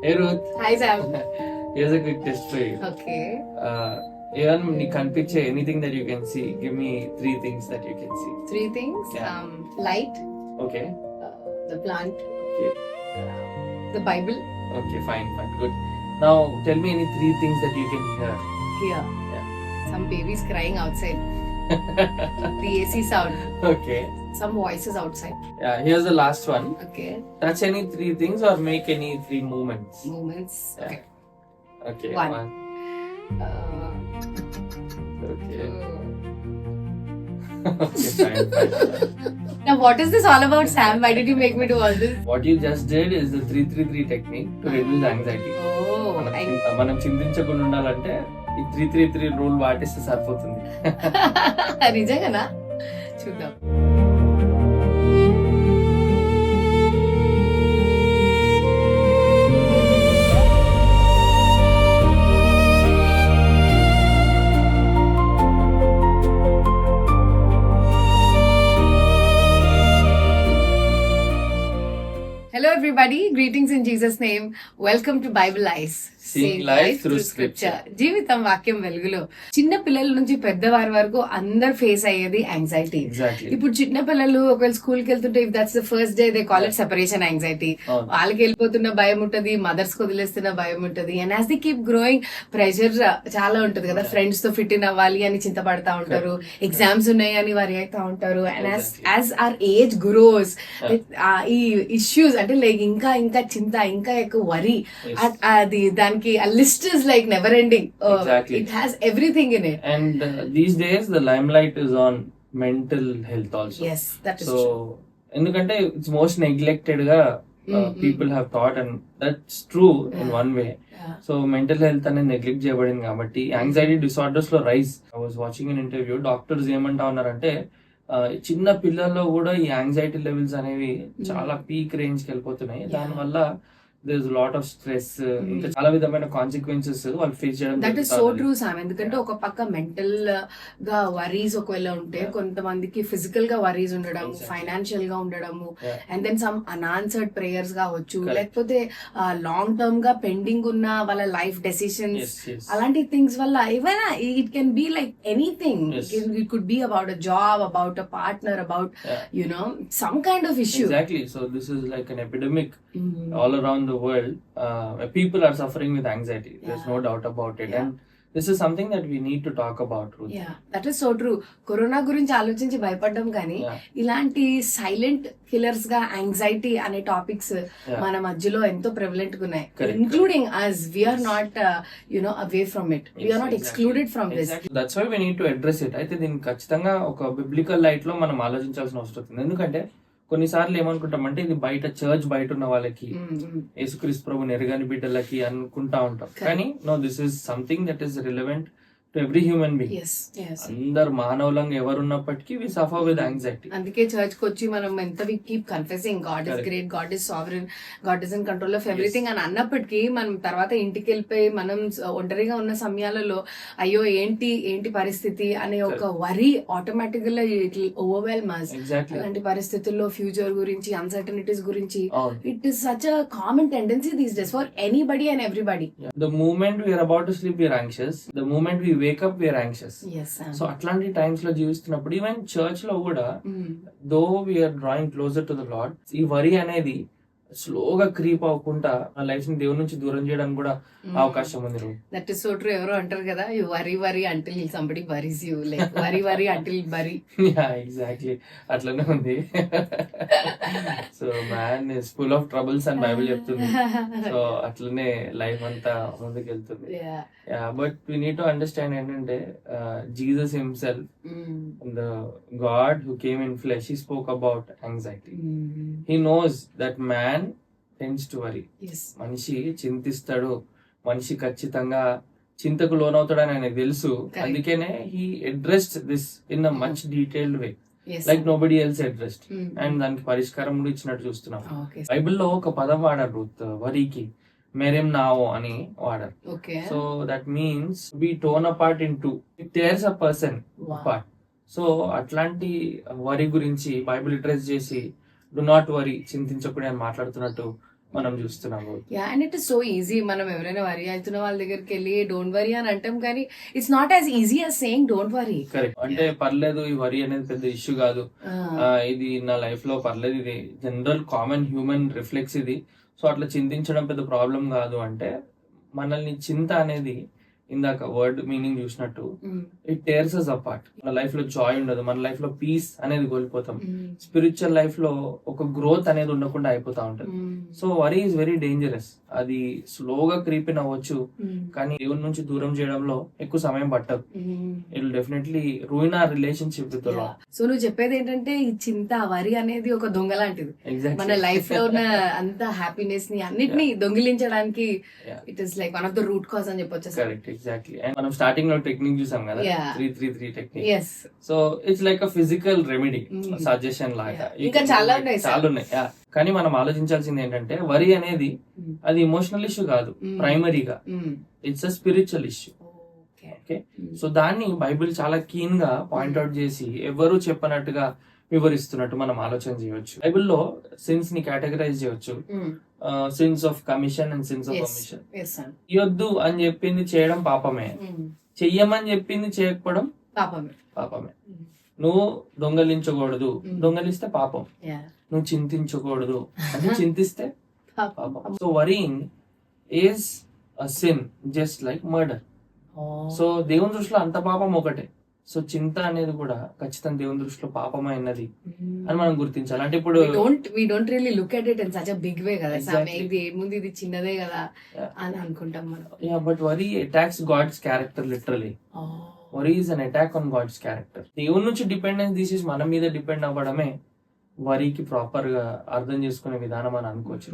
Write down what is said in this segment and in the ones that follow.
Hey Ruth. Hi Sam. Here's a quick test for you. Okay. Even you can picture anything that you can see. Give me 3 things that you can see. 3 things. Yeah. Light, Okay. the plant, Okay. the Bible. Okay. Fine. Good. Now tell me any 3 things that you can hear. Here. Yeah. Some babies crying outside. The AC sound. Okay. Some voices outside. Yeah. Here's the last one. Okay. Touch any 3 things or make any 3 movements. Movements. Yeah. Okay. Okay. One. Okay. Okay. Fine. Now what is this all about, Sam? Why did you make me do all this? What you just did is the 3-3-3 technique to reduce anxiety. Oh, మనం చింతించకుండా ఉండాలంటే ఈ 3-3-3 rule పాటిస్తే సరిపోతుంది. నిజంగానా? చూద్దాం. Hello everybody, greetings in Jesus' name. Welcome to Bible Eyes. Seeing life through scripture. జీవితం వాక్యం వెలుగులో. చిన్న పిల్లల నుంచి పెద్దవారి వరకు అందరు ఫేస్ అయ్యేది యాంగ్జైటీ. Exactly. ఇప్పుడు చిన్న పిల్లలు ఒకవేళ స్కూల్ కి వెళ్తుంటే if that's the first day they call it separation anxiety. వాళ్ళకి వెళ్ళిపోతున్న భయం ఉంటది, మదర్స్ కు వదిలేస్తున్న భయం ఉంటది. And as they keep growing pressure చాలా ఉంటది కదా, ఫ్రెండ్స్ తో ఫిట్ ఇన్ అవ్వాలి అని చింతపడతా ఉంటారు, ఎగ్జామ్స్ ఉన్నాయి అని వరి అవుతా ఉంటారు. And as our age gross ఈ ఇష్యూస్ అంటే లైక్ ఇంకా ఇంకా చింత, ఇంకా ఎక్కువ వరి, అది దానికి a list is like never ending. Exactly. It has everything in it. And these days the limelight is on mental health also. Yes, that is so true. ఎందుకంటే it's most neglected గా people have thought, and that's true in one way. So mental health అనేది neglect చేయబడింది కాబట్టి anxiety disorders లో rise. I was watching an interview. Doctors ఏమంటా ఉన్నారంటే చిన్న పిల్లల్లో కూడా ఈ యాంగ్జైటీ లెవెల్స్ అనేవి చాలా పీక్ రేంజ్ కి వెళ్ళిపోతున్నాయి. దానివల్ల there's a lot of stress, ఇంకా చాలా విధమైన కాన్సిక్వెన్సెస్ వాళ్ళు ఫేస్ చేయడం. That is so true Sam. ఎందుకంటే ఒక పక్క మెంటల్ గా వరీస్ ఒకవేళ ఉంటే కొంతమందికి ఫిజికల్ గా వరీస్ ఉండడం, ఫైనాన్షియల్ గా ఉండడము, and then some unanswered prayers కావచ్చు, లేకపోతే లాంగ్ టర్మ్ గా పెండింగ్ ఉన్న వాళ్ళ లైఫ్ డెసిషన్స్, అలాంటి థింగ్స్ వల్ల ఏవైనా it can be like anything. It could be about a job, about a partner, about you know some kind of issue. Exactly. So this is like an epidemic all around the world. People are suffering with anxiety. There's no doubt about it. And this is something that we need to talk about, Ruth. Yeah, that is so true. Corona గురించి ఆలోచించి భయపడ్డాం కానీ ఇలాంటి silent killers గా anxiety అనే topics మన మధ్యలో ఎంతో prevalent గా ఉన్నాయి. Including us, we are not away from it. We are not excluded from this. That's why we need to address it. అయితే దీన్ని ఖచ్చితంగా ఒక బిబ్లికల్ లైట్ లో మనం ఆలోచించాల్సిన అవసరం ఉంది. ఎందుకంటే కొన్నిసార్లు ఏమనుకుంటామంటే ఇది బయట చర్చ్ బయట ఉన్న వాళ్ళకి, యేసుక్రీస్తు ప్రభు ఎరగని బిడ్డలకి అనుకుంటా ఉంటాం. కానీ no, this is something that is relevant to every human being. అందరు మానవులంగా ఎవరున్నప్పటికీ వి సఫర్ విత్ యాంగ్జైటీ. అందుకే చర్చ్ కి వచ్చి మనం ఎంత we keep confessing God is great, God is sovereign, God is in control of everything అని అన్నప్పటికీ మనం తర్వాత ఇంటికి వెళ్ళిపోయి మనం ఒంటరిగా ఉన్న సమయాలలో అయ్యో ఏంటి పరిస్థితి అనే ఒక వరీ ఆటోమేటిక్ గా ఇట్ విల్ ఓవర్వెల్మ్ us. అలాంటి పరిస్థితుల్లో ఫ్యూచర్ గురించి, అన్సర్టనిటీస్ గురించి, it is such a common tendency these days for anybody and everybody. The moment we are about to sleep we are anxious, the moment we wake up we are anxious. So అట్లాంటి times లో జీవిస్తున్నప్పుడు even church లో కూడా though we are drawing closer to the Lord, ఈ worry అనేది స్లోగా creep అవ్వకుండా ఆ లైఫ్ ని దేవుడి నుంచి దూరం చేయడానికి కూడా అవకాశం ఉంది. That is so true. ఎవరో అంటారు కదా, you worry until somebody worries you, like worry until bury. Exactly అట్లనే ఉంది. So man is full of troubles అని బైబిల్ చెప్తుంది. సో అట్లనే లైఫ్ అంతా ముందుకు వెళ్తుంది. But we need to understand ఏంటంటే Jesus himself, the God who came in flesh, he spoke about anxiety. He knows that man tends to worry. మనిషి చింతిస్తాడు, మనిషి ఖచ్చితంగా చింతకు లోనవుతాడని ఆయనకు తెలుసు. అందుకనే he addressed this in a much detailed way, like nobody else addressed. And దానికి పరిష్కారం కూడా ఇచ్చినట్టు చూస్తున్నాం. బైబిల్లో ఒక పదం వాడారు రూత్ వరికి, మెరెం నావో అని వాడారు. So that means we torn apart in two, it tears a person apart. So అట్లాంటి వరి గురించి బైబిల్ అడ్రెస్ చేసి డు నాట్ వరీ, చింతించకూడదు అని మాట్లాడుతున్నట్టు మనం చూస్తున్నాము. Yeah, and it is so easy. మనం ఎవరైనా వరి అవుతున్న వాళ్ళ దగ్గరికి వెళ్ళి డోంట్ వరీ అని అంటాం, కానీ it's not as easy as saying don't worry. Correct. అంటే పర్లేదు, ఈ వరి అనేది పెద్ద ఇష్యూ కాదు, ఇది నా లైఫ్ లో పర్లేదు, ఇది జనరల్ కామన్ హ్యూమన్ రిఫ్లెక్స్ ఇది, సో అట్లా చింతించడం పెద్ద ప్రాబ్లం కాదు అంటే, మనల్ని చింత అనేది ఇందాక వర్డ్ మీనింగ్ చూసినట్టు ఇట్ టేర్స్ అస్ అపార్ట్. మన లైఫ్ లో జాయ్ ఉండదు, మన లైఫ్ లో పీస్ అనేది కోల్పోతాం, స్పిరిచువల్ లైఫ్ లో ఒక గ్రోత్ అనేది ఉండకుండా అయిపోతా ఉంటది. So worry is very dangerous. అది స్లోగా క్రీపిన్ అవ్వచ్చు, కానీ దేవుని నుంచి దూరం చేయడంలో ఎక్కువ సమయం పట్టదు. It will definitely ruin our relationship with the lord. So నువ్వు చెప్పేది ఏంటంటే ఈ చింత, వరి అనేది ఒక దొంగ లాంటిది. Exactly. మన లైఫ్ లో ఉన్న అంత హ్యాపీనెస్ ని అన్నిటిని దొంగిలించడానికి it is like one of the root cause అని చెప్పొచ్చు. Correct, exactly. అండ్ మనం స్టార్టింగ్ లో టెక్నిక్ చూసాం కదా, Yeah. 3-3-3 technique. Yes, so it's like a physical remedy, suggestion లాగా. ఇంకా చాలా ఉన్నాయి, చాలా ఉన్నాయి. Yeah. కానీ మనం ఆలోచించాల్సింది ఏంటంటే, వరి అనేది అది ఎమోషనల్ ఇష్యూ కాదు, ప్రైమరీగా it's a spiritual issue. Okay, so దాన్ని బైబిల్ చాలా కీన్ గా పాయింట్అవుట్ చేసి ఎవరు చెప్పనట్టుగా వివరిస్తున్నట్టు మనం ఆలోచన చేయవచ్చు. బైబిల్లో సిన్స్ ని కేటగరైజ్ చేయవచ్చు, sins of commission and sins of commission. ఇయొద్దు అని చెప్పింది చేయడం పాపమే, చెయ్యమని చెప్పింది చేయకపోవడం పాపమే. నువ్వు దొంగలించకూడదు, దొంగలిస్తే పాపం. నువ్వు చింతించకూడదు అంటే చింతిస్తే పాపం. So worrying is a sin just like murder. So దేవుని దృష్టిలో అంత పాపం ఒకటే. సో చింత అనేది కూడా ఖచ్చితంగా దేవుని దృష్టిలో పాపమైనది అని మనం గుర్తించాలి. అంటే ఇప్పుడు we don't really look at it in such a big way కదా. Exactly. ఇది ఏముంది, ఇది చిన్నదే కదా అని అనుకుంటాం మనం. Yeah, but worry attacks God's character literally. Worry is an attack on God's character. దేవుని నుంచి డిపెండెన్స్ తీసేసి మన మీద డిపెండ్ అవ్వడమే వరికి ప్రాపర్ గా అర్థం చేసుకునే విధానం అని అనుకోవచ్చు.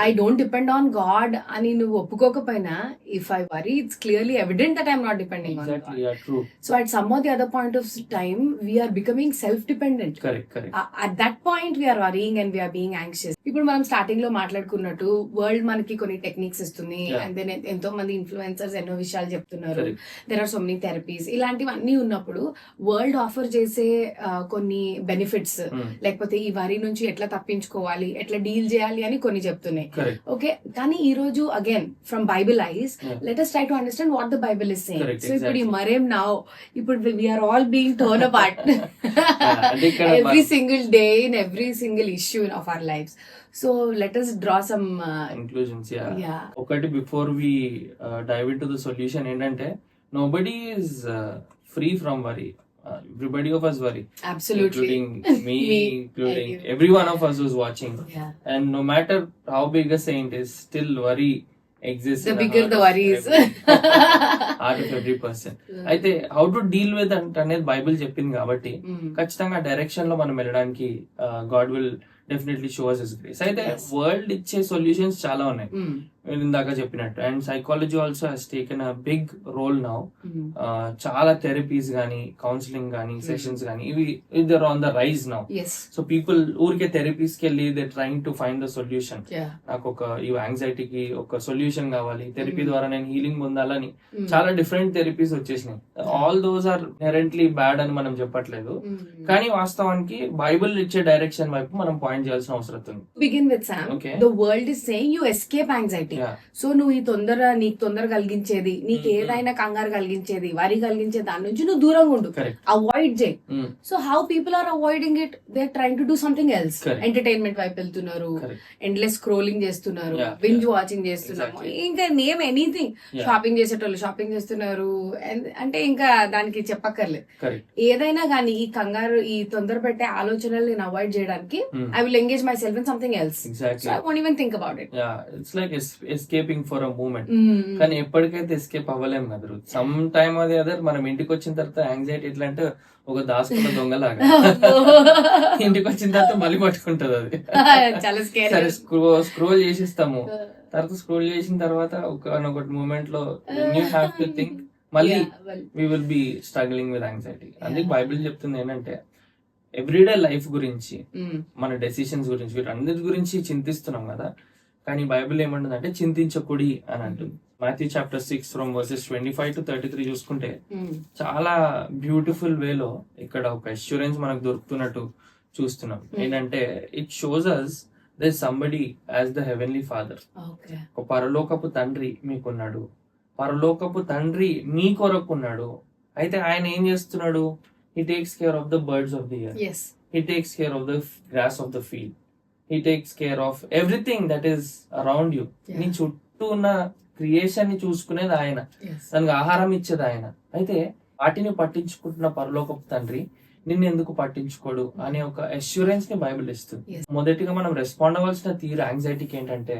I don't depend on God అని నువ్వు ఒప్పుకోకపోయినా, if I worry it's clearly evident that I'm not depending on God. Yeah, true. So at some of the other point of time we are becoming self dependent. Correct. At that point we are worrying and we are being anxious. ఇప్పుడు మనం starting లో మాట్లాడుకున్నట్టు world మనకి కొన్ని techniques ఇస్తుంది, and then ఎంతో మంది influencers ఎన్నో విషయాలు చెప్తున్నారు. There are so many therapies, ఇలాంటివన్నీ ఉన్నప్పుడు వరల్డ్ ఆఫర్ చేసే కొన్ని బెనిఫిట్స్, లేకపోతే ఈ వరి నుంచి ఎట్లా తప్పించుకోవాలి, ఎట్లా డీల్ చేయాలి అని కొన్ని చెప్తున్నాయి. ఓకే, కానీ ఈ రోజు again from Bible ice let us try to understand what the Bible is saying. Correct, so ఇప్పుడు ఈ మరేం నౌ, ఇప్పుడు we are all being torn apart every single day in every single issue of our lives. So let us draw some conclusions. Yeah. ఒకటి before we dive into the solution ఏంటంటే, nobody is free from worry. Everybody of us worry. Absolutely. Including me, including every one of us who's watching. Yeah. And no matter how big a saint is, still worry exists. The in bigger heart the of worries. heart of every person. అయితే how to deal with అనేది Bible చెప్పింది కాబట్టి, ఖచ్చితంగా direction లో మనం వెళ్ళడానికి God will definitely show us his grace. అయితే world ఇచ్చే సొల్యూషన్స్ చాలా ఉన్నాయి, నేను ఇందాక చెప్పినట్టు. And psychology also has taken a big role now. చాలా థెరపీస్ గానీ, కౌన్సిలింగ్ గానీ, సెషన్స్ గానీ, ఇవి they're on the rise now. So people ఊరికే థెరపీస్ కి వెళ్ళి they trying to find the solution. నాకు ఒక ఈ యాంగ్జైటీకి ఒక సొల్యూషన్ కావాలి, థెరపీ ద్వారా నేను హీలింగ్ పొందాలని చాలా డిఫరెంట్ థెరపీస్ వచ్చేసినాయి. All those are inherently bad అని మనం చెప్పట్లేదు, కానీ వాస్తవానికి బైబిల్ ఇచ్చే డైరెక్షన్ వైపు మనం పాయింట్ చేయాల్సిన అవసరం ఉంది. Begin with Sam. Okay. The world is saying you escape anxiety. So నువ్వు నీకు తొందర కలిగించేది, నీకు ఏదైనా కంగారు కలిగించేది, వరి కలిగించే దాని నుంచి నువ్వు దూరంగా ఉండు, అవాయిడ్ చేయి. So how people are avoiding it, they are trying to do something else. Entertainment వైపు వెళ్తున్నారు, ఎండ్లెస్ స్క్రోలింగ్ చేస్తున్నారు, బింజ్ వాచింగ్ చేస్తున్నారు, ఇంకా నేమ్ ఎనీథింగ్. షాపింగ్ చేసేటోళ్ళు షాపింగ్ చేస్తున్నారు, అంటే ఇంకా దానికి చెప్పక్కర్లేదు. ఏదైనా కానీ ఈ కంగారు, ఈ తొందర పెట్టే ఆలోచనలు నేను అవాయిడ్ చేయడానికి I will engage myself in something else. So I won't even think about it. It's like escaping for a moment. కానీ ఎప్పటికైతే ఎస్కేప్ అవ్వలేం కదా. సమ్ టైమ్ అది అదర్ మనం ఇంటికి వచ్చిన తర్వాత యాంగ్జైటీ ఎట్లా అంటే ఒక దాసుకున్న దొంగలాగా ఇంటికి వచ్చిన తర్వాత మళ్ళీ పట్టుకుంటది అది. సరే స్క్రోల్ చేసిస్తాము, తర్వాత స్క్రోల్ చేసిన తర్వాత ఒకటి మూమెంట్ లో యూ హ్యావ్ టు థింక్, మళ్ళీ we will be struggling with anxiety. అందుకే బైబిల్ చెప్తుంది ఏంటంటే, ఎవ్రీడే లైఫ్ గురించి, మన డెసిషన్స్ గురించి, వీటన్నిటి గురించి చింతిస్తున్నాం కదా, కానీ బైబిల్ ఏమంటుందంటే చింతించకూడి అని అంటుంది. Matthew chapter 6 from verses 25 to 33 చూసుకుంటే చాలా బ్యూటిఫుల్ వేలో ఇక్కడ ఒక అష్యూరెన్స్ మనకు దొరుకుతున్నట్టు చూస్తున్నాం. ఏంటంటే it shows us there somebody as the heavenly father. Okay. ఒక పరలోకపు తండ్రి మీకున్నాడు, పరలోకపు తండ్రి మీ కొరకున్నాడు. అయితే ఆయన ఏం చేస్తున్నాడు? He takes care of the birds of the air, yes he takes care of the grass of the field, he takes care of everything that is around you. Yeah. నీ చుట్టూ ఉన్న క్రియేషన్ ని చూసుకునేది ఆయన, yes దానికి ఆహారం ఇచ్చేది ఆయన. అయితే వాటిని పట్టించుకుంటున్న పరలోకపు తండ్రి నిన్ను ఎందుకు పట్టించుకోడు అనే ఒక అష్యూరెన్స్ ని బైబిల్ ఇస్తుంది. Yes. మొదటిగా మనం రెస్పాండ్ అవ్వాల్సిన తీరు యాంగ్జైటీకి ఏంటంటే,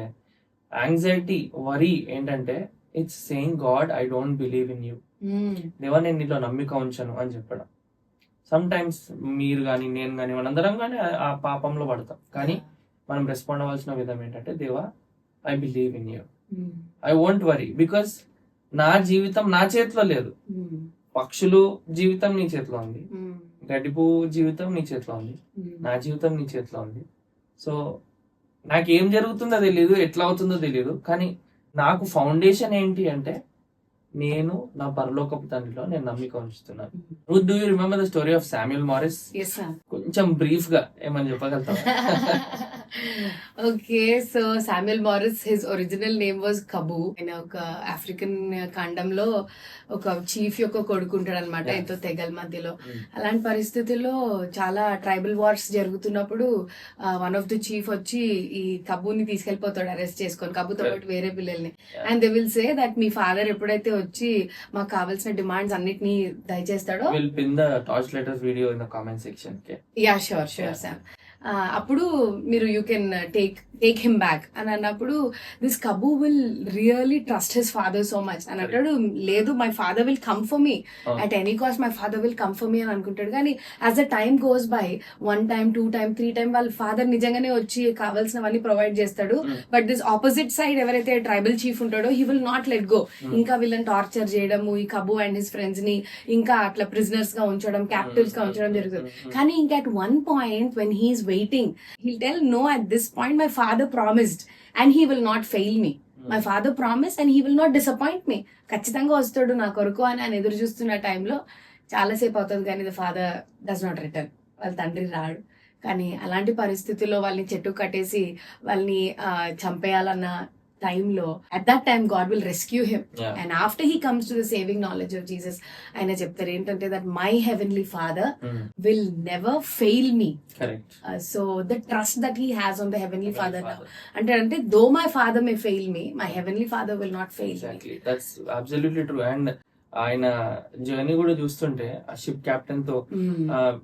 యాంగ్జైటీ వరీ ఏంటంటే it's saying God I don't believe in you, దేవా నేను నీలో నమ్మిక ఉంచను అని చెప్పడం. సమ్ టైమ్స్ మీరు కానీ నేను కానీ మనందరం కానీ ఆ పాపంలో పడతాం. కానీ మనం రెస్పాండ్ అవ్వాల్సిన విధం ఏంటంటే, దేవా I believe in you, I won't worry, because నా జీవితం నా చేతిలో లేదు. పక్షులు జీవితం నీ చేతిలో ఉంది, గడ్డిపు జీవితం నీ చేతిలో ఉంది, నా జీవితం నీ చేతిలో ఉంది. సో నాకేం జరుగుతుందో తెలియదు, ఎట్లా అవుతుందో తెలియదు, కానీ నాకు ఫౌండేషన్ ఏంటి అంటే నేను నా పరలోకపు తండ్రిలో నేను నమ్మిక ఉంచుతున్నాను. Do you remember the story of Samuel Morris? కొంచెం బ్రీఫ్ గా ఏమని చెప్పగలుగుతావా? Okay, so Samuel Morris his original name was Kaboo. ఆయన ఒక ఆఫ్రికన్ ఖండంలో ఒక చీఫ్ యొక్క కొడుకుంటాడు అనమాట, Yeah. ఎంతో తెగల మధ్యలో. అలాంటి పరిస్థితుల్లో చాలా ట్రైబల్ వార్స్ జరుగుతున్నప్పుడు వన్ ఆఫ్ ది చీఫ్ వచ్చి ఈ కబూని తీసుకెళ్లిపోతాడు అరెస్ట్ చేసుకొని, కబూతో పాటు వేరే పిల్లల్ని. Yeah. And they will say that me father ఎప్పుడైతే వచ్చి మాకు కావాల్సిన డిమాండ్స్ అన్నిటినీ దయచేస్తాడో, We'll pin the torch letters video in the comment section. Okay. Yeah sure sure Sam, అప్పుడు మీరు you can take him back అని అన్నప్పుడు this Kaboo will really trust his father so much అని అంటాడు. లేదు, my father will come for me at any cost, my father will come for me అని అనుకుంటాడు. కానీ as the time goes by 1 time 2 time 3 time వాళ్ళ father నిజంగానే వచ్చి కావాల్సినవన్నీ ప్రొవైడ్ చేస్తాడు. బట్ దిస్ ఆపోజిట్ సైడ్ ఎవరైతే ట్రైబల్ చీఫ్ ఉంటాడో he will not let go. ఇంకా వీళ్ళని టార్చర్ చేయడము, ఈ కబూ అండ్ హిస్ ఫ్రెండ్స్ ని ఇంకా అట్లా ప్రిజనర్స్ గా ఉంచడం, క్యాప్టివ్స్ గా ఉంచడం జరుగుతుంది. కానీ ఇంకా at one point when he's waiting, he'll tell, no, at this point my father promised and he will not fail me. My father promised and he will not disappoint me. ఖచ్చితంగా వస్తాడు నా కొరకు అని ఆయన ఎదురు చూస్తున్న టైంలో చాలాసేపు అవుతుంది, కానీ the father does not return. వాళ్ళ తండ్రి రాడు. కానీ అలాంటి పరిస్థితుల్లో వాళ్ళని చెట్టు కట్టేసి వాళ్ళని చంపేయాలన్న టైంలో at that time God will rescue him. Yeah. And after he comes to the saving knowledge of Jesus, ఆయన చెప్తారు ఏంటంటే that my heavenly father will never fail me. Correct. So the trust that he has on the heavenly father now, Father. అంటే though my father may fail me, my heavenly father will not fail me. Exactly. That's absolutely true. And ఆయన journey కూడా చూస్తుంటే ఆ ship captain తో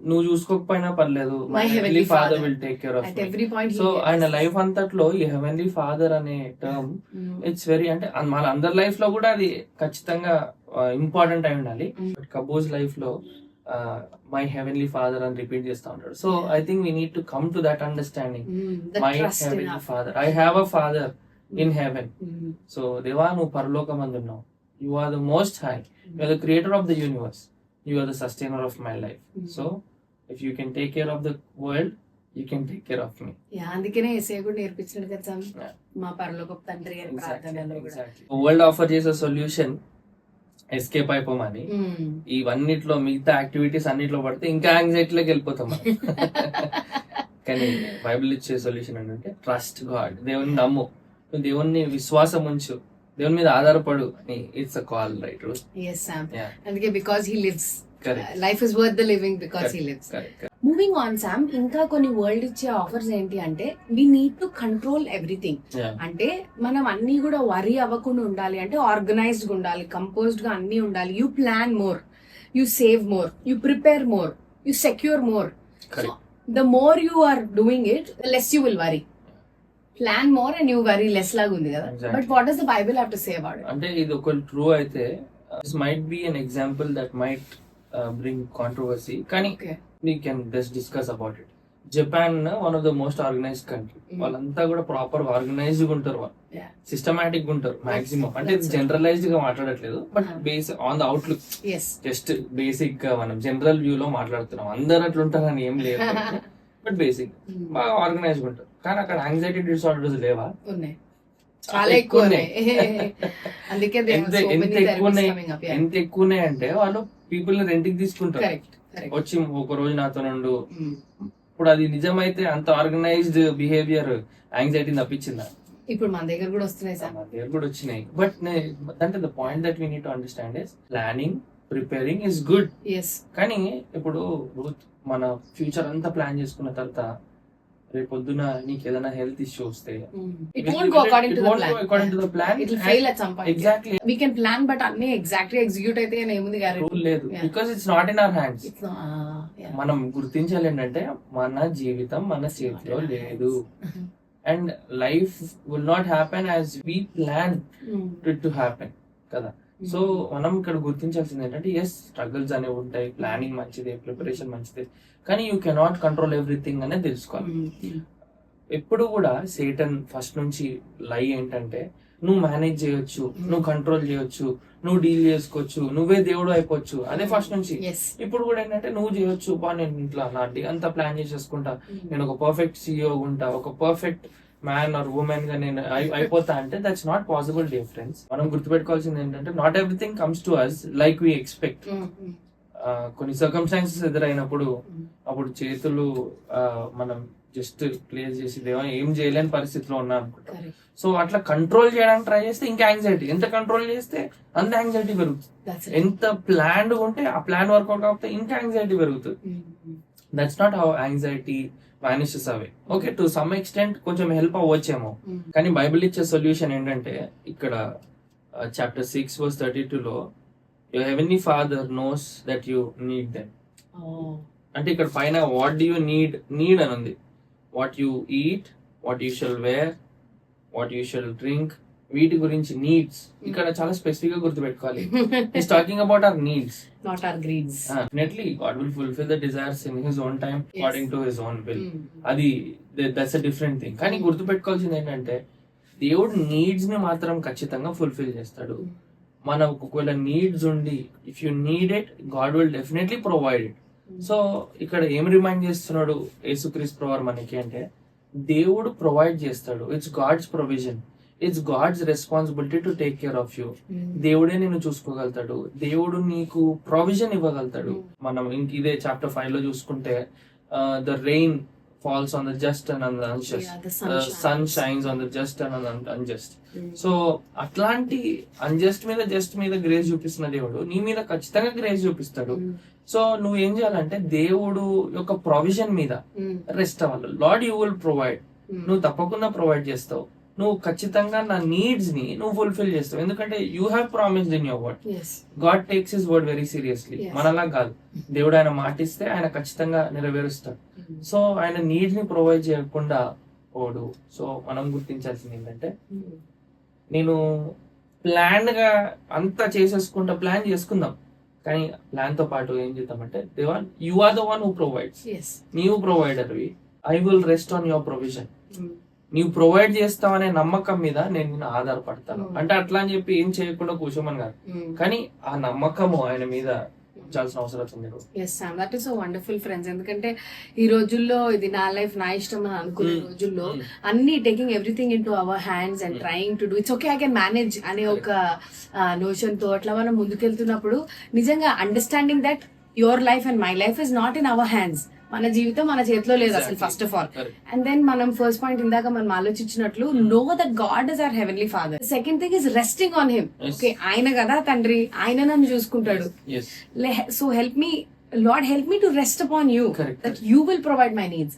నువ్వు చూసుకోకపోయినా పర్లేదు, My heavenly father Father. Will take care of At every point so he ఆయన gets. Life అంతట్లో ఈ హెవెన్లీ ఫాదర్ అనే టర్మ్ Mm. ఇట్స్ వెరీ, అంటే మన అందరి లైఫ్ లో కూడా అది ఖచ్చితంగా ఇంపార్టెంట్ అయి ఉండాలి. బట్ కబూజ్ లైఫ్ లో మై హెవెన్లీ ఫాదర్ అని రిపీట్ చేస్తా ఉంటాడు. So I think we need to come to that understanding. The my trust in heavenly our father, I have a father in heaven. Mm. So దేవా నువ్వు పరలోకమందున్నావు, you are the most high, you are the creator of the universe, you are the sustainer of my life. So if you can take care of the world, you can take care of me. Yeah, అందుకనే యేసయ్య కూడా నేర్పించాడు కదా Sam, Yeah. మా పరలోకపు తండ్రి అని ప్రార్థనలో కూడా. వరల్డ్ ఆఫర్ చేసే సొల్యూషన్ ఎస్కేప్ అయిపోమని, Mm. ఇవన్నిట్లో మిగతా యాక్టివిటీస్ అన్నిట్లో పడితే ఇంకా యాంగ్జైటీలోకి వెళ్ళిపోతాం మనం. కానీ బైబిల్ ఇచ్చే సొల్యూషన్ ఏంటంటే ట్రస్ట్ గాడ్, దేవుని నమ్ము, నువ్వు దేవుని విశ్వాసం ఉంచు, దేవుని మీద ఆధారపడు అని. It's a call, right? Yes, Sam. Yeah. అందుకే because he lives. Correct. Life is worth the living because he lives. Correct. Moving on Sam, ఇంకా కొన్ని వరల్డ్ ఇచ్చే ఆఫర్స్ ఏంటి అంటే we need to control everything. Yeah. అంటే మనం అన్ని కూడా వరీ అవ్వకుండా ఉండాలి అంటే ఆర్గనైజ్డ్ గా ఉండాలి, కంపోజ్డ్ గా అన్ని ఉండాలి. You plan more, you save more, you prepare more, you secure more. Correct. The more you are doing it, the less you will worry. Plan more and you worry less లాగా ఉంది కదా. Exactly. But what does the Bible have to say about it? అంటే ఇది ఒక true అయితే this might be an example that might bring controversy, కానీ okay. we can just discuss about it. Japan one of the most organised country. వాళ్ళంతా కూడా proper organised ఉంటారు, వాళ్ళు Yeah. Systematic గా ఉంటారు మాక్సిమం. అంటే That's it. జనరలైజ్డ్ గా మాట్లాడట్లేదు, but basic on the outlook, Yes. Just basic గా మనం జనరల్ వ్యూ లో మాట్లాడుతున్నాం. అందరు అట్లా ఉంటారని ఏం లేదు, బట్ బేసిక్ బాగా ఆర్గనైజ్డ్ ఉంటారు. కానీ అక్కడ యాంగ్జైటీ డిసార్డర్స్ లేవా? ఉన్నాయి, చాలా ఎక్కువ ఉన్నాయి. అందుకే there are ఎంత so ఎంత many ఎక్కువ therapies ఉన్నాయి, coming up. Yeah. ఎంత ఎక్కువ ఉన్నాయి అంటే వాళ్ళు పీపుల్ ని రెంట్ కి తీసుకుంటారు. Correct. Correct. వచ్చి ఒక రోజు నాతో నుండు, Mm. ఇప్పుడు అది నిజమైతే అంత ఆర్గనైజ్డ్ బిహేవియర్ యాంగ్జైటీని తప్పించిందా? ఇప్పుడు మన దగ్గర కూడా వస్తున్నాయి సార్. మన దగ్గర కూడా వచ్చినాయి. బట్ అంటే the point that we need to understand is planning, preparing is good. Yes. కానీ ఇప్పుడు మన ఫ్యూచర్ అంతా ప్లాన్ చేసుకున్న తర్వాత రేపొద్దున నీకు ఏదైనా హెల్త్ ఇష్యూ వస్తే It won't go according to the plan. according to the plan. It will fail at some point. Exactly. We can plan, but అన్ని ఎగ్జాక్ట్ గా ఎగ్జిక్యూట్ అయితే ఏముంది గ్యారెంటీ? రూల్ లేదు, Yeah. Because it's not in our hands. Yeah. మనం గుర్తించాలి ఏంటంటే మన జీవితం మన చేతిలో లేదు. And life will not happen as we plan it to happen కదా. సో మనం ఇక్కడ గుర్తించాల్సింది ఏంటంటే ఎస్ స్ట్రగుల్స్ అనేవి ఉంటాయి, ప్లానింగ్ మంచిదే, ప్రిపరేషన్ మంచిదే, కానీ యూ కెనాట్ కంట్రోల్ ఎవ్రీథింగ్ అనేది తెలుసుకోవాలి. ఎప్పుడు కూడా సేటన్ ఫస్ట్ నుంచి లై ఏంటంటే నువ్వు మేనేజ్ చేయొచ్చు, నువ్వు కంట్రోల్ చేయొచ్చు, నువ్వు డీల్ చేసుకోవచ్చు, నువ్వే దేవుడు అయిపోవచ్చు, అదే ఫస్ట్ నుంచి. Yes. ఇప్పుడు కూడా ఏంటంటే నువ్వు చేయొచ్చు, నేను ఇంట్లో నా డే అంతా ప్లాన్ చేసేసుకుంటా, నేను ఒక పర్ఫెక్ట్ CEO ఉంటా, ఒక పర్ఫెక్ట్ మ్యాన్ ఆర్ ఉమెన్ గా నేను అయిపోతా అంటే that's not possible dear friends. మనం గుర్తుపెట్టుకోవాల్సింది ఏంటంటే not everything comes to us like we expect. కొన్ని సర్కమ్స్టాన్సెస్ ఎదురైనప్పుడు అప్పుడు చేతులు మనం జస్ట్ ప్లేస్ చేసి దేవా ఏం చేయలేని పరిస్థితిలో ఉన్నా అనుకుంటాం. సో అట్లా కంట్రోల్ చేయడానికి ట్రై చేస్తే ఇంకా యాంగ్జైటీ, ఎంత కంట్రోల్ చేస్తే అంత యాంగ్జైటీ పెరుగుతుంది. ఎంత ప్లాన్డ్ ఉంటే ఆ ప్లాన్ వర్కౌట్ కాకపోతే ఇంకా యాంగ్జైటీ పెరుగుతుంది. That's not how anxiety vanishes away. Okay, to some extent కొంచెం హెల్ప్ అవ్వచ్చేమో, కానీ బైబిల్ ఇచ్చే సొల్యూషన్ ఏంటంటే ఇక్కడ చాప్టర్ 6:32 లో your heavenly father knows that you need them. అంటే ఇక్కడ పైన వాట్ డూ యూ నీడ్ అని ఉంది. What you eat, what you shall wear, what you shall drink, వీటి గురించి నీడ్స్ ఇక్కడ చాలా స్పెసిఫిక్ గా గుర్తుపెట్టుకోవాలి. It's talking about our needs, not our greeds. Definitely God will fulfil the desires in his own time according to his own will. అది that's a different thing. కానీ గుర్తుపెట్టుకోవాల్సింది ఏంటంటే దేవుడు నీడ్స్ ని మాత్రం ఖచ్చితంగా ఫుల్ఫిల్ చేస్తాడు. మనకు ఒకవేళ నీడ్స్ ఉండి if you need it God will definitely provide it. So ఇక్కడ ఏం రిమైండ్ చేస్తున్నాడు యేసుక్రీస్తు ప్రభువు మనకి అంటే దేవుడు ప్రొవైడ్ చేస్తాడు. It's God's provision, it's God's responsibility to take care of you. దేవుడే నిన్ను చూసుకోగలుగుతాడు, దేవుడు నీకు ప్రొవిజన్ ఇవ్వగలుగుతాడు. మనం ఇంక ఇదే చాప్టర్ 5 లో చూసుకుంటే the rain falls on the just and on the unjust. Yeah, the sun shines on the just and on the unjust. So అట్లాంటి అన్జస్ట్ మీద జస్ట్ మీద గ్రేస్ చూపిస్తున్న దేవుడు నీ మీద ఖచ్చితంగా గ్రేస్ చూపిస్తాడు. సో నువ్వు ఏం చేయాలంటే దేవుడు యొక్క ప్రొవిజన్ మీద రెస్ట్ అవ్వాలి. లార్డ్ యూ విల్ ప్రొవైడ్, నువ్వు తప్పకుండా ప్రొవైడ్ చేస్తావు. నువ్వు ఖచ్చితంగా నా నీడ్స్ ని నువ్వు ఫుల్ఫిల్ చేస్తావు, ఎందుకంటే you have promised in your word. God takes his word very seriously. మనలా కాదు, దేవుడు ఆయన మాటిస్తే ఆయన ఖచ్చితంగా నెరవేరుస్తాడు. సో ఆయన నీడ్స్ ని ప్రొవైడ్ చేయకుండా పోడు. సో మనం గుర్తించాల్సింది ఏంటంటే నేను ప్లాన్ గా అంతా చేసేసుకుంటా, ప్లాన్ చేసుకుందాం, కానీ ప్లాన్ తో పాటు ఏం చేద్దామంటే దేవా you are the one who provides, నీవు ప్రొవైడర్ వి, I will rest on your provision. నీవు ప్రొవైడ్ చేస్తావనే నమ్మకం మీద నేను నిన్ను ఆధారపడతాను. అంటే అట్లా అని చెప్పి ఏం చేయకుండా కూర్చోమని కాదు, కానీ ఆ నమ్మకము ఆయన మీద ఉంచాల్సిన అవసరం ఉంది. Yes Sam, that is so wonderful friends. ఎందుకంటే ఈ రోజుల్లో ఇది నా లైఫ్ నా ఇష్టం అని అనుకునే రోజుల్లో అన్ని taking everything into our hands and trying to do it's okay I can manage అనే ఒక నోషన్ తో అట్లా మనం ముందుకెళ్తున్నప్పుడు నిజంగా understanding that your life and my life is not in our hands. మన జీవితం మన చేతిలో లేదు అసలు first of all. And then మనం ఫస్ట్ పాయింట్ ఇందాక మనం ఆలోచించినట్లు know that God is our heavenly father. Second thing is resting on him. Okay, ఆయన కదా తండ్రి, ఆయన నన్ను చూసుకుంటాడు. So help me lord, help me to rest upon you that you will provide my needs.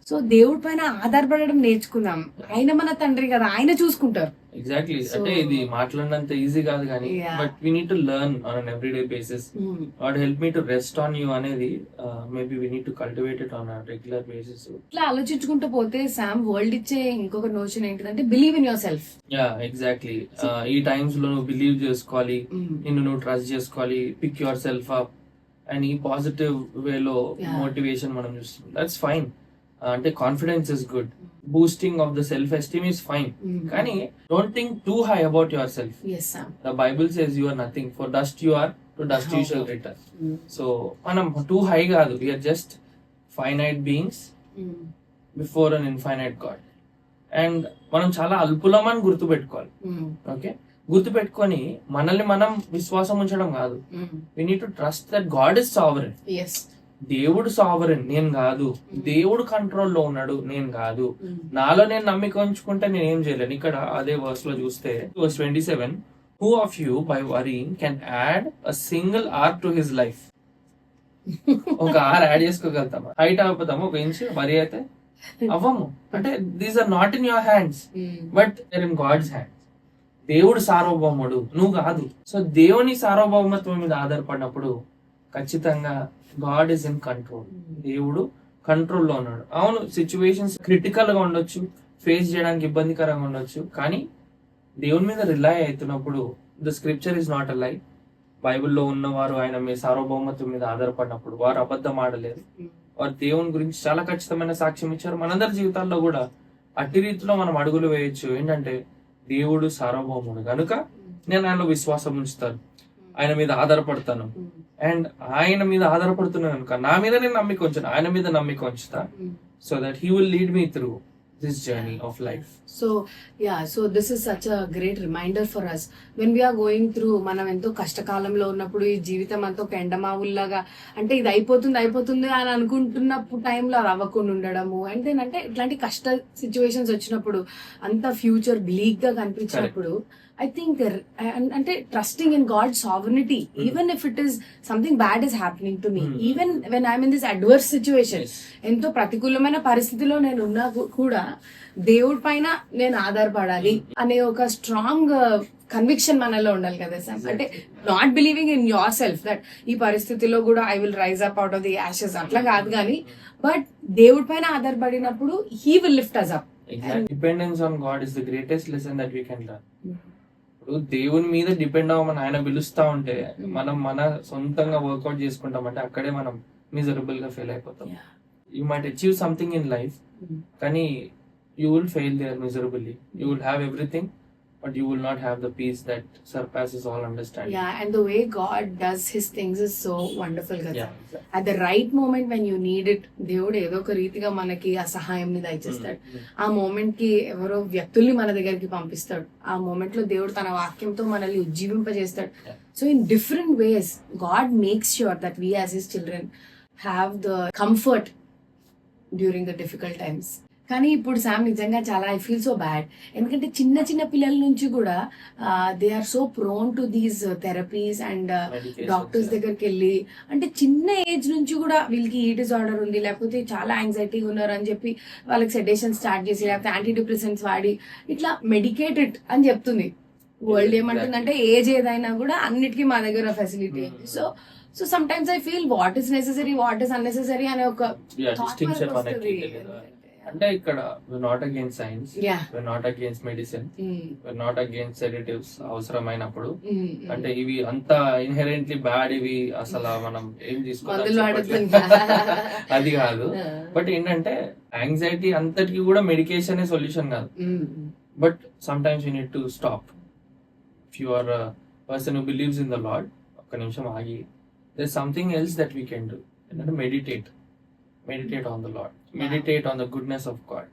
So దేవుడి పైన ఆధారపడడం నేర్చుకుందాం. ఆయన మన తండ్రి కదా, ఆయన చూసుకుంటారు. ఎగ్జాక్ట్లీ. అంటే ఇది మాట్లాడినంత ఈజీ కాదు కానీ but we need to learn on an everyday basis. God help me to rest on you అనేది maybe we need to cultivate it on regular basis. ఇట్లా ఆలోచించుకుంటూ పోతే సామ్ వరల్డ్ ఇచ్చే ఇంకొక నోషన్ ఏంటిదంటే believe in yourself. Yeah exactly. ఈ times లో నువ్వు బిలీవ్ చేసుకోవాలి, నిన్ను నువ్వు ట్రస్ట్ చేసుకోవాలి, pick yourself up and ఈ పాజిటివ్ వేలో మోటివేషన్ మనం చూస్తాం. That's fine. అంటే confidence is good, boosting of the self esteem is fine, కానీ don't think too high about yourself. The Bible says you are nothing, for dust you are, to dust you shall return. So మనం too high కాదు, we are just finite beings before an infinite God. And మనం చాలా అల్పులమని గుర్తుపెట్టుకోవాలి. Okay, గుర్తుపెట్టుకొని మనల్ని మనం విశ్వాసం ఉంచడం కాదు. We need to trust that God is sovereign. దేవుడు సావరెన్, నేను కాదు. దేవుడు కంట్రోల్లో ఉన్నాడు, నేను కాదు. నాలో నేను నమ్మిక ఉంచుకుంటే నేను ఏం చేయలేను. ఇక్కడ అదే వర్స్ లో చూస్తే verse 27, who of you by worrying can add a single hour to his life? ఒక ఆర్ యాడ్ చేసుకోగలుగుతామా? హైట్ అయిపోతాము ఒక ఇంచ్ వరి అయితే అవ్వము. అంటే these are not in your hands but they're in God's hands. దేవుడు సార్వభౌముడు, నువ్వు కాదు. సో దేవుని సార్వభౌమత్వం మీద ఆధారపడినప్పుడు ఖచ్చితంగా గాడ్ ఇస్ ఇన్ కంట్రోల్. దేవుడు కంట్రోల్లో ఉన్నాడు. అవును, సిచ్యువేషన్స్ క్రిటికల్ గా ఉండొచ్చు, ఫేస్ చేయడానికి ఇబ్బందికరంగా ఉండొచ్చు, కానీ దేవుని మీద రిలై అవుతున్నప్పుడు the scripture is not a లై. బైబిల్లో ఉన్నవారు ఆయన మీ సార్వభౌమత్వం మీద ఆధారపడినప్పుడు వారు అబద్ధం ఆడలేదు. వారు దేవుని గురించి చాలా ఖచ్చితమైన సాక్ష్యం ఇచ్చారు. మనందరి జీవితాల్లో కూడా అట్టి రీతిలో మనం అడుగులు వేయొచ్చు. ఏంటంటే దేవుడు సార్వభౌముడు కనుక నేను ఆయనలో విశ్వాసం ఉంచుతాను, ఆయన మీద ఆధారపడతాను. అండ్ ఆయన మీద ఆధారపడుతున్నాను కనుక నా మీద నేను నమ్మిక ఉంచాను, ఆయన మీద నమ్మిక ఉంచుతా. So that he will lead me through this journey of life. So this is such a great reminder for us when we are going through మనం ఎంతో కష్టకాలంలో ఉన్నప్పుడు ఈ జీవితం అంతా ఒక ఎండమావుల్లాగా అంటే ఇది అయిపోతుంది అని అనుకుంటున్నప్పుడు టైంలో అది అవ్వకుండా ఉండడము. అండ్ దెన్ అంటే ఇట్లాంటి కష్ట సిచ్యువేషన్స్ వచ్చినప్పుడు అంత ఫ్యూచర్ బ్లీక్ గా కనిపించినప్పుడు I think అంటే trusting in God sovereignty, even if it is something bad is happening to me, even when I'm in this adverse situation, ఎంతో ప్రతికూలమైన పరిస్థితిలో నేను ఉన్నా కూడా దేవుడి పైన నేను ఆధారపడాలి అనే ఒక స్ట్రాంగ్ కన్విక్షన్ మనలో ఉండాలి కదా సార్. అంటే not believing in yourself that ఈ పరిస్థితిలో కూడా I will rise up out of the ashes అట్లా కాదు, కానీ బట్ దేవుడి పైన ఆధారపడినప్పుడు he will lift us up. Dependence on God is the greatest lesson that we can learn. దేవుని మీద డిపెండ్ అవ్వమని ఆయన పిలుస్తా ఉంటే మనం మన సొంతంగా వర్కౌట్ చేసుకుంటామంటే అక్కడే మనం మిజరబుల్ గా ఫెయిల్ అయిపోతాం. You might achieve something in life, కానీ you will fail there miserably. You will have everything but you will not have the peace that surpasses all understanding. Yeah, and the way God does his things is so wonderful kada. Yeah, exactly. At the right moment when you need it, దేవుడు ఏదో ఒక రీతిగా మనకి ఆ సహాయం ని దయచేస్తాడు. ఆ moment కి ఎవరో వ్యక్తుల్ని మన దగ్గరికి పంపిస్తాడు. ఆ మూమెంట్ లో దేవుడు తన వాక్యంతో మనల్ని ఉజ్జీవింపజేస్తాడు. So in different ways God makes sure that we as his children have the comfort during the difficult times. కానీ ఇప్పుడు సామ్ నిజంగా చాలా ఐ ఫీల్ సో బ్యాడ్, ఎందుకంటే చిన్న చిన్న పిల్లల నుంచి కూడా they are so prone to these therapies and doctors దగ్గరికి వెళ్ళి, అంటే చిన్న ఏజ్ నుంచి కూడా వీళ్ళకి ఈ డిజార్డర్ ఉంది లేకపోతే చాలా యాంగ్జైటీగా ఉన్నారు అని చెప్పి వాళ్ళకి సెడేషన్ స్టార్ట్ చేసి లేకపోతే యాంటీ డిప్రెసెంట్స్ వాడి ఇట్లా మెడికేటెడ్ అని చెప్తుంది. వరల్డ్ ఏమంటుందంటే ఏజ్ ఏదైనా కూడా అన్నిటికీ మా దగ్గర ఫెసిలిటీ ఉంది. So some times I feel what is necessary what is unnecessary అనే ఒక డిస్టింక్షన్ మనకి అంటే ఇక్కడ we're not against science, we're not against medicine, we're not against sedatives అవసరమైనప్పుడు. అంటే ఇవి అంతా ఇన్హెరెంట్లీ బ్యాడ్, ఇవి అసలు మనం ఏం తీసుకోవాలి అది కాదు. బట్ ఏంటంటే యాంగ్జైటీ అంతటికి కూడా మెడికేషన్ సొల్యూషన్ కాదు. But some times you need to stop. If you or person who believes in the lord, ఒక్క నిమిషం ఆగి there's something else that we can do. ఏంటంటే meditate on the Lord, meditate on the goodness of God.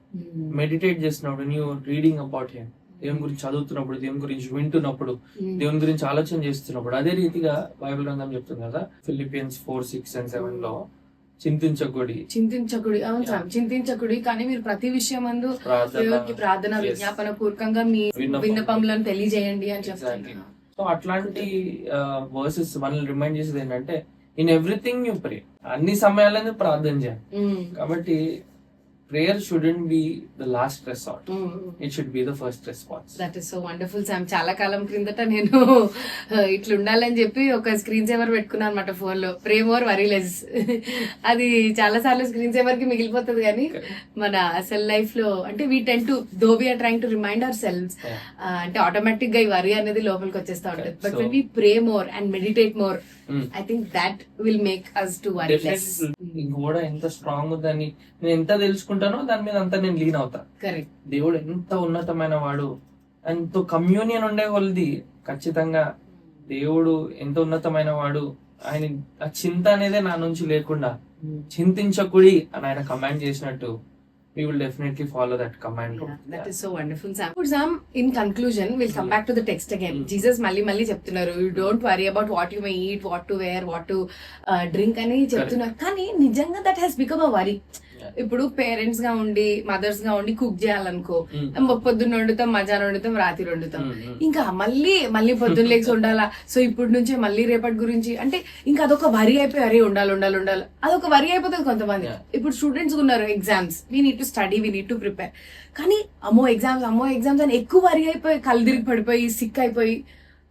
Meditate చేసినప్పుడు when you are reading about him, దేవుని గురించి చదువుతున్నప్పుడు, దేవుని గురించి వింటున్నప్పుడు, దేవుని గురించి ఆలోచన చేస్తున్నప్పుడు, అదే రీతిగా బైబిల్ గ్రంథం చెప్తుంది కదా ఫిలిపియన్స్ 4:6-7 లో చింతించకుడి. అవును సార్, చింతించకుడి కానీ మీరు ప్రతి విషయం అందు దేవునికి ప్రార్థన విజ్ఞాపన పూర్వకంగా మీ విన్నపములను తెలియజేయండి అని చెప్తాను. సో అట్లాంటి వర్సెస్ మనల్ని రిమైండ్ చేసేది ఏంటంటే ఇన్ ఎవ్రీథింగ్ యూ ప్రే, అన్ని సమయాలను ప్రార్థన చేయాలి. కాబట్టి prayer shouldn't be the last resort. It should be the first response. That is so wonderful, Sam. చాలా కాలం క్రిందట నేను ఇట్లా ఉండాలని చెప్పి ఒక స్క్రీన్ సేవర్ పెట్టుకున్నాను అనమాట ఫోన్ లో, ప్రే మోర్ వరీ లెస్. అది చాలా సార్లు స్క్రీన్ సేవర్ కి మిగిలిపోతుంది, కానీ మన అసలు లైఫ్ లో అంటే we tend to though we are trying to remind ourselves, అంటే ఆటోమేటిక్ గా ఈ వరీ అనేది లోపలికి వచ్చేస్తా ఉంటుంది. But when we pray more and meditate more, I think that will make us to worry less. కూడా ఎంత స్ట్రాంగ్ ఉందని నేను ఎంత తెలుసుకుంటానో దాని మీద అంతా నేను లీన్ అవుతా. కరెక్ట్. దేవుడు ఎంత ఉన్నతమైన వాడు, ఎంతో కమ్యూనియన్ ఉండే వాళ్ళది. ఖచ్చితంగా దేవుడు ఎంత ఉన్నతమైన వాడు, ఆయన ఆ చింత అనేదే నా నుంచి లేకుండా చింతించకుడి అని ఆయన కమాండ్ చేసినట్టు we will definitely follow that command. Yeah, that is so wonderful, Sam. Sam, in conclusion, we'll come back to the text again. Jesus మళ్ళీ చెప్తున్నారు, you don't worry about what you may eat, what to wear, what to drink అని చెప్తున్నారు. కానీ నిజంగా that has become a worry. ఇప్పుడు parents గా ఉండి mothers గా ఉండి కుక్ చేయాలనుకో, పొద్దున్న వండుతాం, మధ్యాహ్నం వండుతాం, రాత్రి వండుతాం, ఇంకా మళ్ళీ పొద్దున్న లేచి ఉండాలా. సో ఇప్పుడు నుంచే మళ్ళీ రేపటి గురించి అంటే ఇంకా అదొక వరి అయిపోయి, అరే ఉండాలి అదొక వరి అయిపోతుంది కొంతమంది. ఇప్పుడు స్టూడెంట్స్ ఉన్నారు, exams, we need to study, we need to prepare, కానీ అమ్మో ఎగ్జామ్స్ అని ఎక్కువ వరి అయిపోయి, కళ్ళు తిరిగి పడిపోయి, సిక్ అయిపోయి,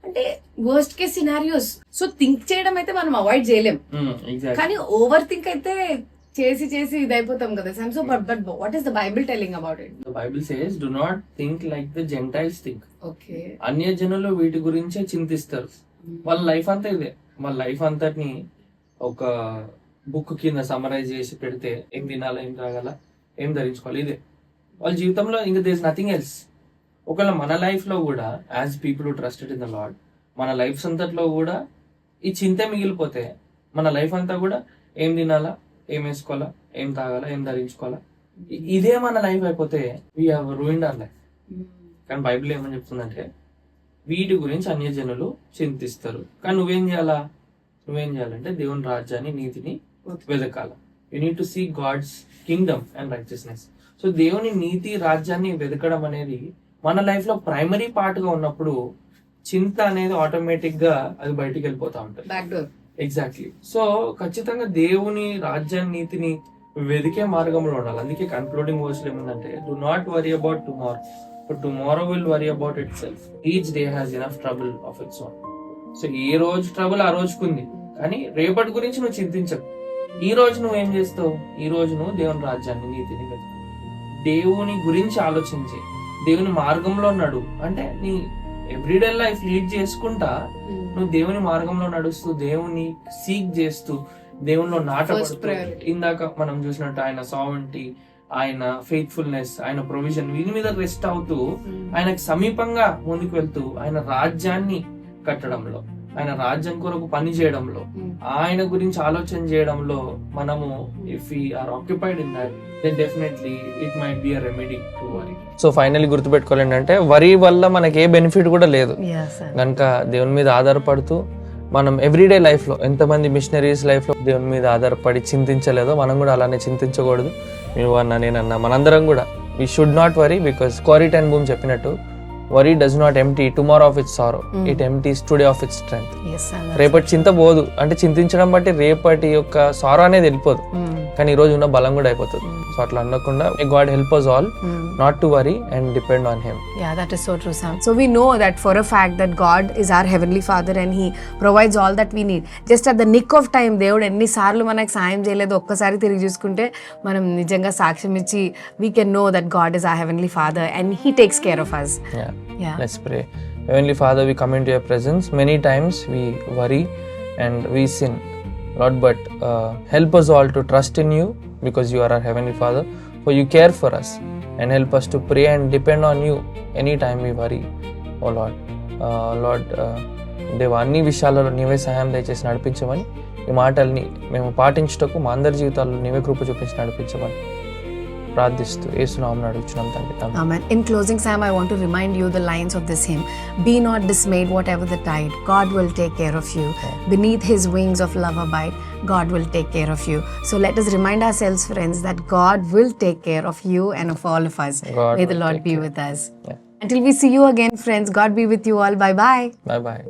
అంటే worst case scenarios. So think చేయడం అయితే మనం అవాయిడ్ చేయలేం, కానీ ఓవర్ థింక్ అయితే చేసి ఇది అయిపోతాం కదా Sam. So but what is the Bible telling about it? The Bible says do not think like the Gentiles think. Okay, అన్యజనులు వీటి గురించే చింతిస్తారు. వాళ్ళ లైఫ్ అంతా ఇదే, వాళ్ళ లైఫ్ అంతటిని ఒక బుక్ కింద సమరైజ్ చేసి పెడితే ఏం తినాలా, ఏం తాగాల, ఏం ధరించుకోవాలి, ఇదే వాళ్ళ జీవితంలో. ఇంకా దేర్ ఇస్ నథింగ్ ఎల్స్. ఒకవేళ మన లైఫ్ లో కూడా as people who trusted in the lord, మన లైఫ్స్ అంతట్లో కూడా ఈ చింతే మిగిలిపోతే మన లైఫ్ అంతా కూడా ఏం తినాలా, ఏం వేసుకోవాలా, ఏం తాగాలా, ఏం ధరించుకోవాలా, ఇదే మన లైఫ్ అయిపోతే we have ruined our life. కానీ బైబిల్ ఏమని చెప్తుందంటే వీటి గురించి అన్యజనులు చింతిస్తారు, కానీ నువ్వేం చేయాలంటే దేవుని రాజ్యాన్ని, నీతిని వెతకాల. You need to see God's kingdom and righteousness. So దేవుని నీతి, రాజ్యాన్ని వెతకడం అనేది మన లైఫ్ లో ప్రైమరీ పార్ట్ గా ఉన్నప్పుడు చింత అనేది ఆటోమేటిక్ గా అది బయటికి వెళ్ళిపోతా ఉంటుంది. ఎగ్జాక్ట్లీ. సో ఖచ్చితంగా దేవుని రాజ్యాన్ని, నీతిని వెదికే మార్గంలో ఉండాలి. అందుకే కన్క్లూడింగ్ వర్డ్స్ ఏముందంటే, do not worry about tomorrow, but tomorrow will worry about itself. Each day has enough trouble of its own. So ఏ రోజు ట్రబుల్ ఆ రోజుకుంది, కానీ రేపటి గురించి నువ్వు చింతించకు. ఈ రోజు నువ్వేం చేస్తావు? ఈ రోజు నువ్వు దేవుని రాజ్యాన్ని, నీతిని వెతుకు, దేవుని గురించి ఆలోచించి దేవుని మార్గంలో నడు. అంటే నీ ఎవ్రీడే లైఫ్ లీడ్ చేసుకుంటా నువ్వు దేవుని మార్గంలో నడుస్తూ, దేవుని సీక్ చేస్తూ, దేవునిలో నాటపడుతూ, ఇందాక మనం చూసినట్టు ఆయన సావర్నిటీ, ఆయన ఫెయిత్ఫుల్నెస్, ఆయన ప్రొవిజన్, వీని మీద రెస్ట్ అవుతూ, ఆయనకు సమీపంగా ముందుకు వెళ్తూ, ఆయన రాజ్యాన్ని కట్టడంలో, ఆయన రాజ్యం కొరకు పని చేయడంలో, ఆయన గురించి ఆలోచన చేయడంలో మనము if we are occupied in that, then definitely it might be a remedy to worry. So finally గుర్తుపెట్టుకోవాలి ఏంటంటే, వరి వల్ల మనకి ఏ బెనిఫిట్ కూడా లేదు కనుక దేవుని మీద ఆధారపడుతూ మనం ఎవ్రీడే లైఫ్ లో, ఎంతమంది మిషనరీస్ లైఫ్ లో దేవుని మీద ఆధారపడి చింతించలేదో మనం కూడా అలానే చింతించకూడదు. నువ్వు అన్నా, నేనన్నా, మనందరం కూడా we should not worry, because Corrie ten Boom చెప్పినట్టు, worry does not empty tomorrow of its sorrow, it empties today of its strength. రేపటి చింత పోదు, అంటే చింతించడం బట్టి రేపటి యొక్క సారో అనేది వెళ్ళిపోదు, కానీ ఈ రోజు ఉన్న బలం కూడా అయిపోతుంది. సో అట్లా అనకుండా God help us all not to worry and depend on him. Yeah, that is so true, Sam. So we know that for a fact that God is our heavenly Father and he provides all that we need. Just at the nick of time దేవుడు ఎన్ని సార్లు మనకు సాయం చేయలేదు, ఒక్కసారి తిరిగి చూసుకుంటే మనం నిజంగా సాక్ష్యం ఇచ్చి we can know that God is our heavenly Father and he takes care of us. Yeah. Let's pray. Heavenly Father, we come into your presence. Many times we worry and we sin, Lord, but help us all to trust in you, because you are our heavenly Father, for you care for us, and help us to pray and depend on you anytime we worry. Oh Lord, దేవా, అన్ని విషయాలలో నీవే సహాయం దయచేసి నడిపించమని, ఈ మాటల్ని మేము పాటించుటకు మా అందరి జీవితాల్లో నీవే కృప చూపించి నడిపించమని ప్రార్థిస్తూ యేసు నామమున అడుగుచున్నాం తండ్రి. Amen. In closing, Sam, I want to remind you the lines of this hymn. Be not dismayed, whatever the tide, God will take care of you. Beneath his wings of love abide, God will take care of you. So let us remind ourselves, friends, that God will take care of you and of all of us. May the Lord be with us. Until we see you again, friends, God be with you all. Bye-bye. Bye-bye.